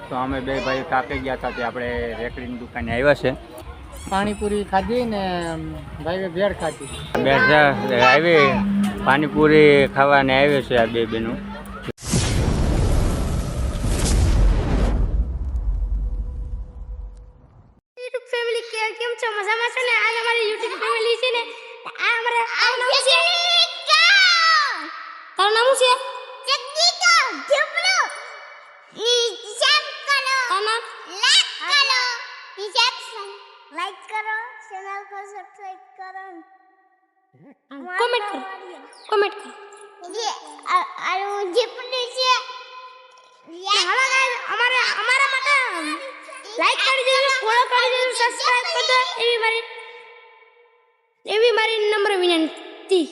તો અમે બે ભાઈ કાપી ગયા હતા તે આપણે રેકડીની દુકાને આવ્યા છે. પાણીપુરી ખાધી ને ભાઈ ભેળ ખાધી. બે આવી પાણીપુરી ખાવાને આવે છે આ બે બેનું. કેમ છો? મજામાં છો ને? આજ અમારી YouTube ફેમિલી છે ને આ અમારે નામ છે તારું નામ છે જગદીતો જબલો હિસાબ કરો તાના લાઈક કરો ચેનલ को સબસ્ક્રાઇબ કરો કમેન્ટ કરો ये આરો જેપડી છે અમારા માટે લાઈક કરી દેજો, ફોલો કરી દેજો, સબસ્ક્રાઇબ કરી દો એવી મારી નમ્ર વિનંતી.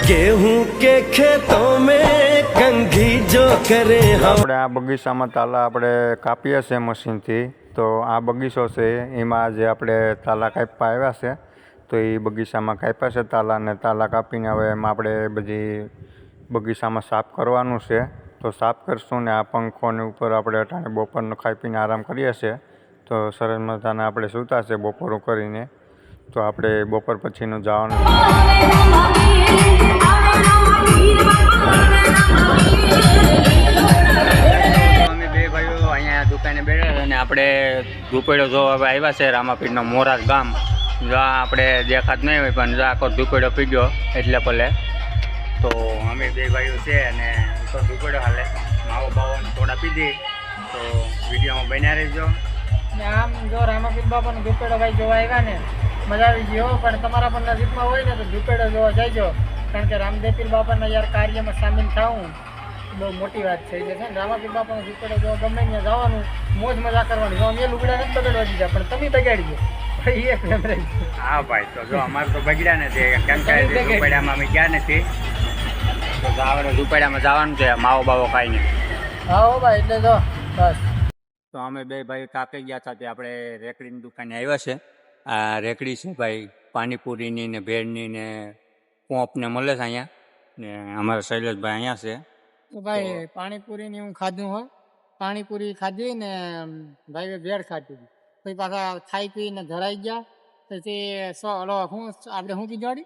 गेहूं के खेतों में कंघी जो करे આપણે આ બગીચામાં તાલા આપણે કાપીએ છીએ મશીનથી. તો આ બગીચો છે એમાં જે આપણે તાલા કાપવા આવ્યા છે તો એ બગીચામાં કાપ્યા છે તાલા, ને તાલા કાપીને હવે એમાં આપણે બધી બગીચામાં સાફ કરવાનું છે. તો સાફ કરશું ને આ પંખોની ઉપર આપણે અટાણે બપોરનો ખાઈ પીને આરામ કરીએ છીએ. તો સરસ મજાના આપણે સૂતા છે બપોરું કરીને. તો આપણે બપોર પછીનું જવાનું અમે બે ભાઈઓ અહીંયા દુકાને બેઠા છે અને આપણે ધૂપેડો જોવા હવે આવ્યા છે રામાપીરનો મોરાર ગામ. જો આપણે દેખાત નહીં હોય પણ જો આખો ધૂપેડો પીગ્યો એટલે ભલે. તો અમે બે ભાઈઓ છે અને તો ધૂપેડો હાલે માવો બાવાનો થોડા પીધી. તો વિડીયોમાં બન્યા રહેજો. આમ જો રામાપીર બાપાનો ધૂપેડો ભાઈ જોવા આવ્યા ને મજા આવી ગયો. પણ તમારા પણ નજીકમાં હોય ને તો ધૂપેડો જોવા જઈજો, કારણ કે રામદેવપીર બાપાના યાર કાર્યમાં સામેલ થાવું બહુ મોટી વાત છે. એટલે છે ને રામાપીર બાપાનો ધૂપેડો જોવા ગમે ત્યાં જવાનું, મોજ મજા કરવાની. જો અમે લુગડા નથી બગડવા દીધા પણ તમે બગાડી ગયો. હા ભાઈ, તો જો અમારે તો બગડ્યા નથી કેમ કે ઝૂંપડામાં અમે ગયા નથી. તો આપણે ઝૂંપડામાં જવાનું છે માવો બાવો ખાઈને. હા ભાઈ, એટલે જો બસ. તો અમે બે ભાઈ કાપી ગયા હતા તે આપણે રેકડીની દુકાને આવ્યા છે. આ રેકડી છે ભાઈ પાણીપુરીની ને ભેળની ને પોંપને મળે છે અહીંયા. ને અમારા શૈલેષભાઈ અહીંયા છે. તો ભાઈ પાણીપુરીની હું ખાધું હોય, પાણીપુરી ખાધી ને ભાઈ ભેળ ખાધી. પછી પાછા ખાઈ પીને ધરાઈ ગયા. પછી હું આપણે શું કીધું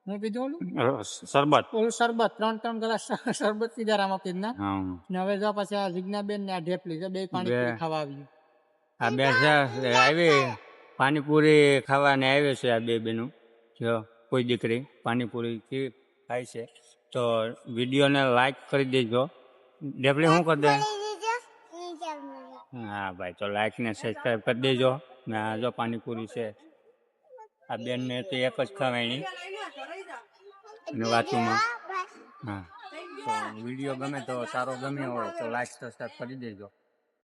હું કીધું ઓલું શરબત, ઓલું શરબત 3 ગ્લાસ શરબત પીધા રામાપીરના. ને હવે જો પછી આ જીજ્ઞાબેન ને આ ઢેપલી છે બે પાણીપુરી ખાવા આવી. આ બે છે આવી પાણીપુરી ખાવાને આવે છે આ બે બેનું. જો કોઈ દીકરી પાણીપુરી ખાય છે તો વિડીયોને લાઈક કરી દેજો. ઢેપલી શું કરી દે? હા ભાઈ, તો લાઈક ને સબસ્ક્રાઈબ કરી દેજો. ને આ જો પાણીપુરી છે આ બેનને તો એક જ ખવાયની ને વાતમાં. હા, તો વિડીયો ગમે તો સારો ગમ્યો હોય તો લાઈક સબસ્ક્રાઈબ કરી દેજો.